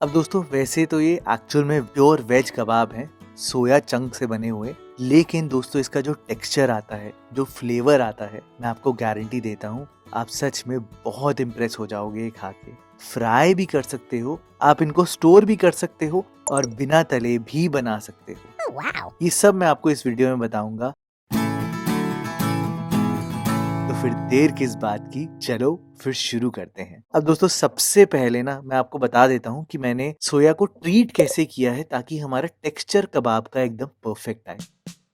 अब दोस्तों वैसे तो ये एक्चुअल में प्योर वेज कबाब हैं, सोया चंक से बने हुए। लेकिन दोस्तों इसका जो टेक्सचर आता है, जो फ्लेवर आता है, मैं आपको गारंटी देता हूँ आप सच में बहुत इम्प्रेस हो जाओगे ये खा के। फ्राई भी कर सकते हो, आप इनको स्टोर भी कर सकते हो और बिना तले भी बना सकते हो। Wow. ये सब मैं आपको इस वीडियो में बताऊंगा। तो फिर देर किस बात की, चलो फिर शुरू करते हैं। अब दोस्तों सबसे पहले ना मैं आपको बता देता हूँ कि मैंने सोया को ट्रीट कैसे किया है ताकि हमारा टेक्सचर कबाब का एकदम परफेक्ट आए।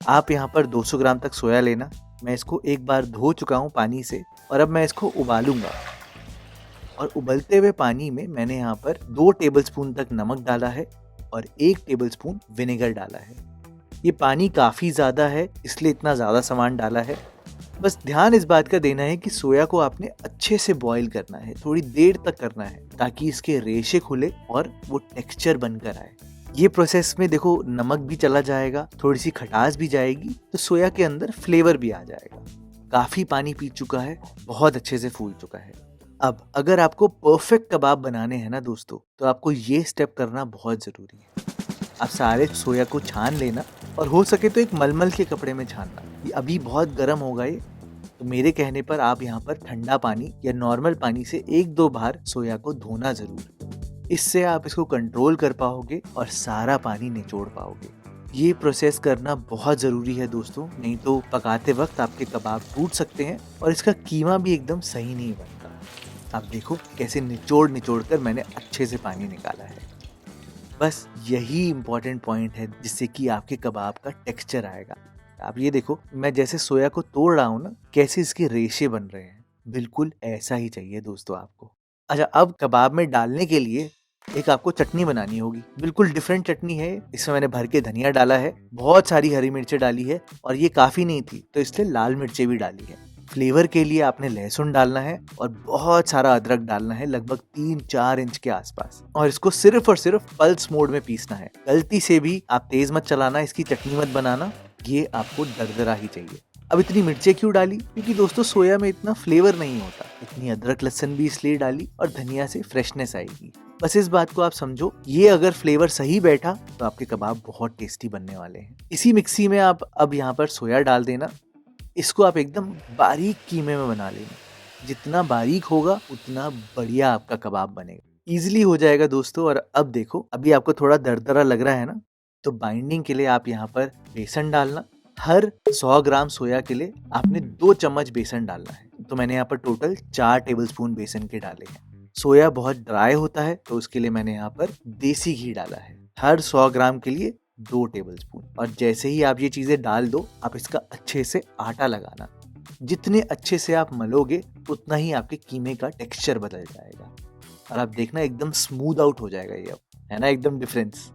आप यहाँ पर 200 ग्राम तक सोया लेना। मैं इसको एक बार धो चुका हूँ पानी से और अब मैं इसको उबालूंगा। और उबलते हुए पानी में मैंने यहाँ पर 2 टेबलस्पून तक नमक डाला है और 1 टेबलस्पून विनेगर डाला है। ये पानी काफ़ी ज़्यादा है इसलिए इतना ज़्यादा सामान डाला है। बस ध्यान इस बात का देना है कि सोया को आपने अच्छे से बॉईल करना है, थोड़ी देर तक करना है ताकि इसके रेशे खुले और वो टेक्सचर बनकर आए। ये प्रोसेस में देखो नमक भी चला जाएगा, थोड़ी सी खटास भी जाएगी, तो सोया के अंदर फ्लेवर भी आ जाएगा। काफ़ी पानी पी चुका है, बहुत अच्छे से फूल चुका है। अब अगर आपको परफेक्ट कबाब बनाने हैं ना दोस्तों, तो आपको ये स्टेप करना बहुत ज़रूरी है। आप सारे सोया को छान लेना और हो सके तो एक मलमल के कपड़े में छानना। ये अभी बहुत गर्म होगा ये, तो मेरे कहने पर आप यहाँ पर ठंडा पानी या नॉर्मल पानी से 1-2 बार सोया को धोना ज़रूर। इससे आप इसको कंट्रोल कर पाओगे और सारा पानी निचोड़ पाओगे। ये प्रोसेस करना बहुत ज़रूरी है दोस्तों, नहीं तो पकाते वक्त आपके कबाब टूट सकते हैं और इसका कीमा भी एकदम सही नहीं बनता। आप देखो कैसे निचोड़ निचोड़ कर मैंने अच्छे से पानी निकाला है। बस यही इम्पोर्टेंट पॉइंट है जिससे कि आपके कबाब का टेक्सचर आएगा। आप ये देखो मैं जैसे सोया को तोड़ रहा हूँ ना, कैसे इसके रेशे बन रहे हैं। बिल्कुल ऐसा ही चाहिए दोस्तों आपको। अच्छा, अब कबाब में डालने के लिए एक आपको चटनी बनानी होगी। बिल्कुल डिफरेंट चटनी है। इसमें मैंने भर के धनिया डाला है, बहुत सारी हरी मिर्चें डाली है और ये काफ़ी नहीं थी तो इसलिए लाल मिर्चें भी डाली है। फ्लेवर के लिए आपने लहसुन डालना है और बहुत सारा अदरक डालना है, लगभग 3-4 इंच के आसपास, और इसको सिर्फ और सिर्फ पल्स मोड में पीसना है। गलती से भी आप तेज मत चलाना, इसकी चटनी मत बनाना, ये आपको दरदरा ही चाहिए। अब इतनी मिर्चें क्यों डाली? क्योंकि दोस्तों सोया में इतना फ्लेवर नहीं होता। इतनी अदरक लहसुन भी इसलिए डाली और धनिया से फ्रेशनेस आएगी। बस इस बात को आप समझो, ये अगर फ्लेवर सही बैठा तो आपके कबाब बहुत टेस्टी बनने वाले हैं। इसी मिक्सी में आप अब यहाँ पर सोया डाल देना। इसको आप एकदम बारीक कीमे में बना लेना। जितना बारीक होगा उतना बढ़िया आपका कबाब बनेगा। इजीली हो जाएगा दोस्तों। और अब देखो, अभी आपको थोड़ा दरदरा लग रहा है ना, तो बाइंडिंग के लिए आप यहाँ पर बेसन डालना। हर 100 ग्राम सोया के लिए आपने 2 चम्मच बेसन डालना है। तो मैंने यहाँ पर टोटल 4 टेबलस्पून बेसन के डाले हैं। सोया बहुत ड्राई होता है तो उसके लिए मैंने यहाँ पर देसी घी डाला है। हर 100 ग्राम के लिए 2 टेबलस्पून। और जैसे ही आप ये चीज़ें डाल दो, आप इसका अच्छे से आटा लगाना। जितने अच्छे से आप मलोगे उतना ही आपके कीमे का टेक्सचर बदल जाएगा और आप देखना एकदम स्मूथ आउट हो जाएगा ये। अब है ना एकदम डिफरेंस।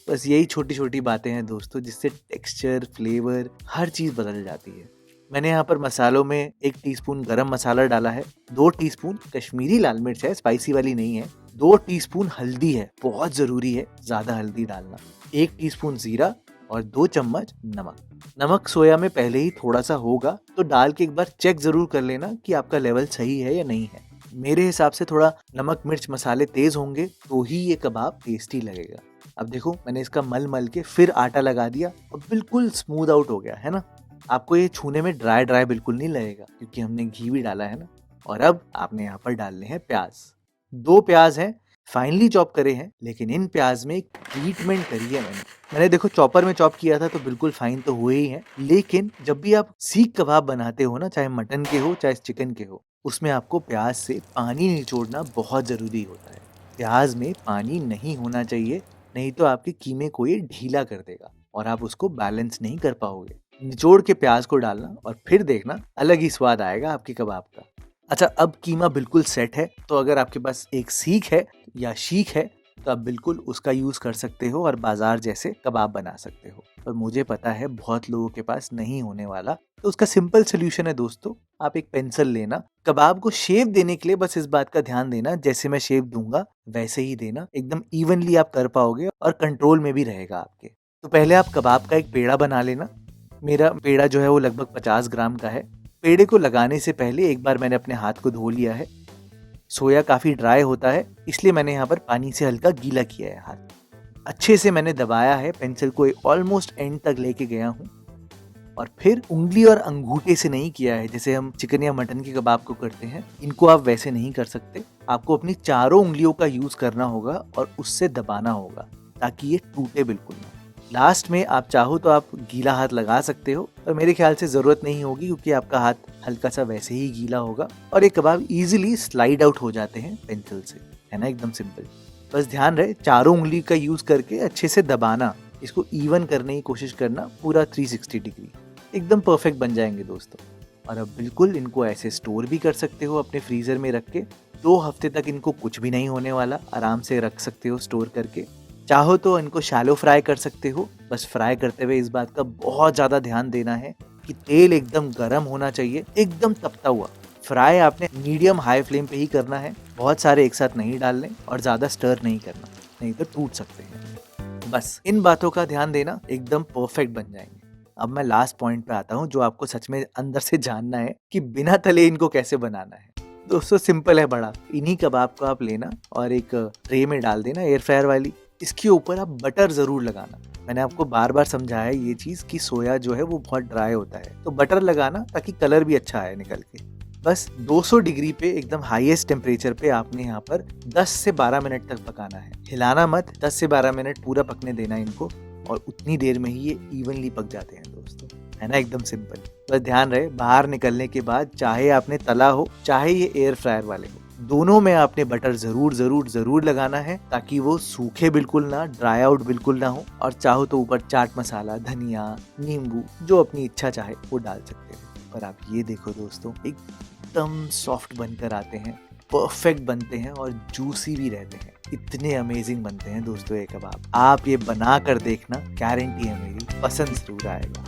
बस यही छोटी छोटी बातें हैं दोस्तों जिससे टेक्सचर, फ्लेवर, हर चीज़ बदल जाती है। मैंने यहाँ पर मसालों में 1 टीस्पून गरम मसाला डाला है, 2 टीस्पून कश्मीरी लाल मिर्च है, स्पाइसी वाली नहीं है, 2 टीस्पून हल्दी है, बहुत ज़रूरी है ज़्यादा हल्दी डालना, 1 टीस्पून जीरा और 2 चम्मच नमक। नमक सोया में पहले ही थोड़ा सा होगा तो डाल के एक बार चेक ज़रूर कर लेना कि आपका लेवल सही है या नहीं है। मेरे हिसाब से थोड़ा नमक मिर्च मसाले तेज होंगे तो ही ये कबाब टेस्टी लगेगा। अब देखो मैंने इसका मल मल के फिर आटा लगा दिया और बिल्कुल स्मूथ आउट हो गया है ना। आपको ये छूने में ड्राई ड्राई बिल्कुल नहीं लगेगा क्योंकि हमने घी भी डाला है ना। और अब आपने यहाँ पर डालने हैं प्याज। 2 प्याज हैं, फाइनली चॉप करे हैं, लेकिन इन प्याज में एक ट्रीटमेंट करी है मैंने देखो चॉपर में चॉप किया था तो बिल्कुल फाइन तो हुए ही हैं, लेकिन जब भी आप सीख कबाब बनाते हो ना, चाहे मटन के हो चाहे चिकन के हो, उसमें आपको प्याज से पानी निचोड़ना बहुत ज़रूरी होता है। प्याज में पानी नहीं होना चाहिए, नहीं तो आपके कीमे को ये ढीला कर देगा और आप उसको बैलेंस नहीं कर पाओगे। निचोड़ के प्याज को डालना और फिर देखना अलग ही स्वाद आएगा आपके कबाब का। अच्छा, अब कीमा बिल्कुल सेट है, तो अगर आपके पास एक सीख है या शीख है तो आप बिल्कुल उसका यूज़ कर सकते हो और बाजार जैसे कबाब बना सकते हो। पर मुझे पता है बहुत लोगों के पास नहीं होने वाला, तो उसका सिंपल सोल्यूशन है दोस्तों, आप एक पेंसिल लेना। कबाब को शेप देने के लिए बस इस बात का ध्यान देना, जैसे मैं शेप दूंगा वैसे ही देना, एकदम इवनली आप कर पाओगे और कंट्रोल में भी रहेगा आपके। तो पहले आप कबाब का एक पेड़ा बना लेना। मेरा पेड़ा जो है वो लगभग 50 ग्राम का है। पेड़े को लगाने से पहले एक बार मैंने अपने हाथ को धो लिया है। सोया काफ़ी ड्राई होता है, इसलिए मैंने यहाँ पर पानी से हल्का गीला किया है हाथ। अच्छे से मैंने दबाया है, पेंसिल को ऑलमोस्ट एंड तक लेके गया हूँ और फिर उंगली और अंगूठे से नहीं किया है जैसे हम चिकन या मटन के कबाब को करते हैं। इनको आप वैसे नहीं कर सकते, आपको अपनी चारों उंगलियों का यूज करना होगा और उससे दबाना होगा ताकि ये टूटे बिल्कुल ना। लास्ट में आप चाहो तो आप गीला हाथ लगा सकते हो, पर मेरे ख्याल से ज़रूरत नहीं होगी क्योंकि आपका हाथ हल्का सा वैसे ही गीला होगा और ये कबाब इजीली स्लाइड आउट हो जाते हैं पेंसिल से, है ना, एकदम सिंपल। बस ध्यान रहे चारों उंगली का यूज़ करके अच्छे से दबाना, इसको इवन करने की कोशिश करना पूरा 360 डिग्री, एकदम परफेक्ट बन जाएंगे दोस्तों। और अब बिल्कुल इनको ऐसे स्टोर भी कर सकते हो अपने फ्रीज़र में रख के, 2 हफ्ते तक इनको कुछ भी नहीं होने वाला, आराम से रख सकते हो स्टोर करके। चाहो तो इनको शैलो फ्राई कर सकते हो, बस फ्राई करते हुए इस बात का बहुत ज़्यादा ध्यान देना है कि तेल एकदम गर्म होना चाहिए, एकदम तपता हुआ। फ्राई आपने मीडियम हाई फ्लेम पे ही करना है, बहुत सारे एक साथ नहीं डालने और ज़्यादा स्टर नहीं करना, नहीं तो टूट सकते हैं। बस इन बातों का ध्यान देना, एकदम परफेक्ट बन जाएंगे। अब मैं लास्ट पॉइंट पे आता हूँ जो आपको सच में अंदर से जानना है कि बिना तले इनको कैसे बनाना है। दोस्तों सिंपल है बड़ा, इन्हीं कबाब को आप लेना और एक ट्रे में डाल देना एयर फ्रायर वाली। इसके ऊपर आप बटर ज़रूर लगाना। मैंने आपको बार बार समझाया है ये चीज़ कि सोया जो है वो बहुत ड्राई होता है, तो बटर लगाना ताकि कलर भी अच्छा आए निकल के। बस 200 डिग्री पे एकदम हाईएस्ट टेम्परेचर पे आपने यहाँ पर 10 से 12 मिनट तक पकाना है। हिलाना मत, 10 से 12 मिनट पूरा पकने देना इनको और उतनी देर में ही ये इवनली पक जाते हैं दोस्तों, है ना, एकदम सिंपल। बस ध्यान रहे बाहर निकलने के बाद चाहे आपने तला हो चाहे ये एयर फ्रायर वाले हो, दोनों में आपने बटर जरूर लगाना है ताकि वो सूखे बिल्कुल ना, ड्राई आउट बिल्कुल ना हो। और चाहो तो ऊपर चाट मसाला, धनिया, नींबू, जो अपनी इच्छा चाहे वो डाल सकते हैं। पर आप ये देखो दोस्तों, एकदम सॉफ्ट बनकर आते हैं, परफेक्ट बनते हैं और जूसी भी रहते हैं। इतने अमेजिंग बनते हैं दोस्तों ये कबाब। आप ये बना कर देखना, गारंटी है मेरी, पसंद जरूर आएगा।